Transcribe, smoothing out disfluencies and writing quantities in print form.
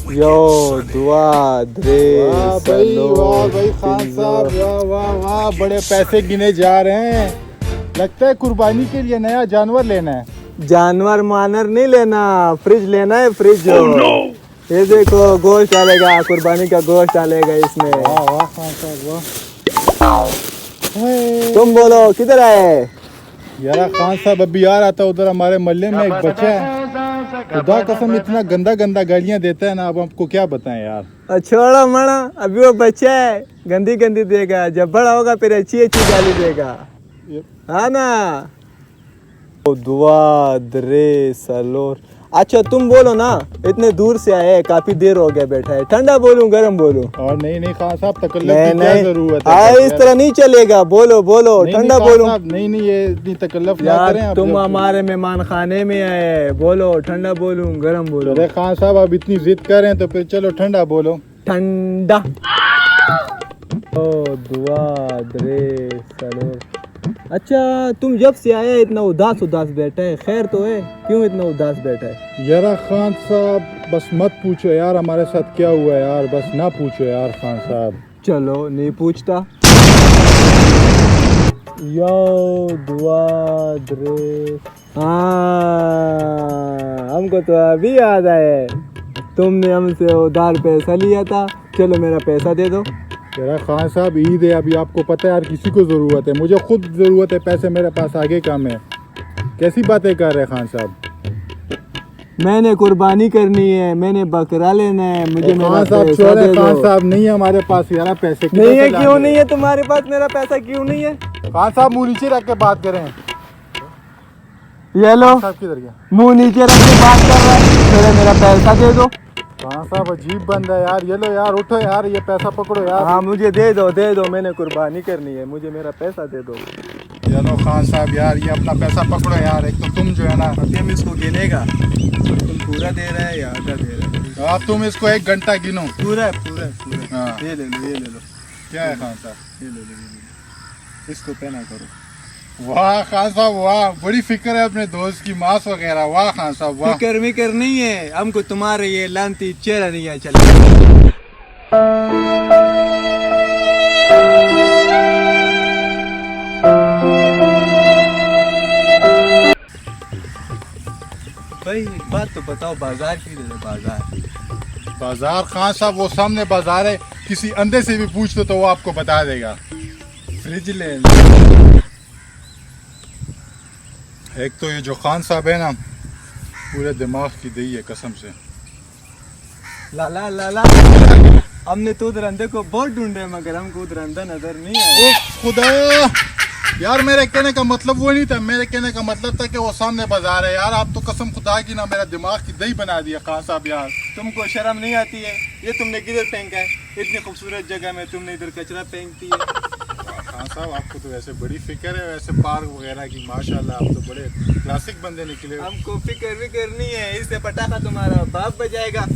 यो दुआ दरे वाह भाई खान साहब, वाह वाह वाह, बड़े पैसे गिने जा रहे हैं। लगता है कुर्बानी के लिए नया जानवर लेना है। जानवर मानर नहीं लेना, फ्रिज लेना है, फ्रिज। ये देखो गोश्त डालेगा, कुर्बानी का गोश्त डालेगा इसमें। वाह वाह खान साहब वाह। तुम बोलो किधर आए? यार खान साहब अभी आ रहा था उधर, हमारे मोहल्ले में एक बच्चा है, खुदा कसम इतना गंदा गंदा गालियां देता है ना, अब आपको क्या बताएं यार। छोड़ो मना, अभी वो बच्चा है, गंदी गंदी देगा, जब बड़ा होगा फिर अच्छी अच्छी गाली देगा, हाँ ना। दुआ दरे सलोर। अच्छा तुम बोलो ना, इतने दूर से आए, काफी देर हो गया बैठा है, ठंडा बोलूं गरम बोलूं? और नहीं खान साहब, तकल्लुफ की क्या जरूरत है? इस तरह नहीं चलेगा, बोलो बोलो, ठंडा बोलूं? नहीं ये इतनी तकल्लुफ ना करें आप। तुम हमारे मेहमान खाने में आए, बोलो ठंडा बोलूं गरम बोलूं? अरे खान साहब आप इतनी जिद कर रहे हैं तो फिर चलो ठंडा बोलो। ठंडा। ओ दुआ दरे सलोर। अच्छा तुम जब से आया इतना उदास उदास बैठा है, खैर तो है? क्यों इतना उदास बैठा है? यार खान साहब बस मत पूछो यार हमारे साथ क्या हुआ यार, बस ना पूछो यार खान साहब। चलो नहीं पूछता। यो दुआ दरे। हाँ हमको तो अभी याद आया, तुमने हमसे उधार पैसा लिया था, चलो मेरा पैसा दे दो। यार खान साहब ईद है, अभी आपको पता है यार किसी को ज़रूरत है, मुझे खुद ज़रूरत है, पैसे मेरे पास आगे काम है। कैसी बातें कर रहे हैं खान साहब? मैंने कुर्बानी करनी है, मैंने बकरा लेना है, मुझे मेरा खान साहब पैसा दे दो। खान साहब नहीं है हमारे पास यार पैसे। नहीं है? क्यों नहीं है तुम्हारे पास? मेरा पैसा क्यों नहीं है? खान साहब मुँह नीचे रख के बात करें। ये लो, किधर गया? मुँह नीचे रख के बात कर रहा है, मेरा पैसा दे दो। खान साहब अजीब बंदा है यार, ये लो यार, उठो यार, ये पैसा पकड़ो यार। हाँ मुझे दे दो, मैंने कुर्बानी करनी है, मुझे मेरा पैसा दे दो। चलो खान साहब यार ये अपना पैसा पकड़ो यार, एक तो तुम जो है ना, अभी हम इसको गिनेगा, तुम पूरा दे रहा है या आधा दे रहा है? अब तुम इसको 1 घंटा गिनो। पूरा है। हाँ। ये ले लो। क्या है खान साहब? ये ले लो, इसको पहना करो। वाह खान साहब वाह, बड़ी फिक्र है अपने दोस्त की, मांस वगैरह। वाह खान साहब वाह। फिक्र नहीं है हमको, तुम्हारे ये लानती चेहरा नहीं है। चल भाई एक बात तो बताओ, बाजार की बाजार खान साहब वो सामने बाजार है, किसी अंधे से भी पूछ दो तो वो आपको बता देगा। फ्रिज ले। एक तो ये जो खान साहब है ना, पूरे दिमाग की दही है कसम से। ला हमने तो उधर अंधे को बहुत ढूंढे मगर हमको उधर अंधा नजर नहीं आया। खुदा यार, मेरे कहने का मतलब वो नहीं था, मेरे कहने का मतलब था कि वो सामने बाजार है यार। आप तो कसम खुदा की ना मेरा दिमाग की दही बना दिया खान साहब यार। तुमको शर्म नहीं आती है? ये तुमने किधर फेंका है? इतनी खूबसूरत जगह में तुमने इधर कचरा फेंकती है। खान साहब आपको तो वैसे बड़ी फिक्र है वैसे पार्क वगैरह की, माशाल्लाह आप तो बड़े क्लासिक बंदे निकले। हमको फिक्र नहीं है, इससे पटाखा तुम्हारा बाप बजाएगा।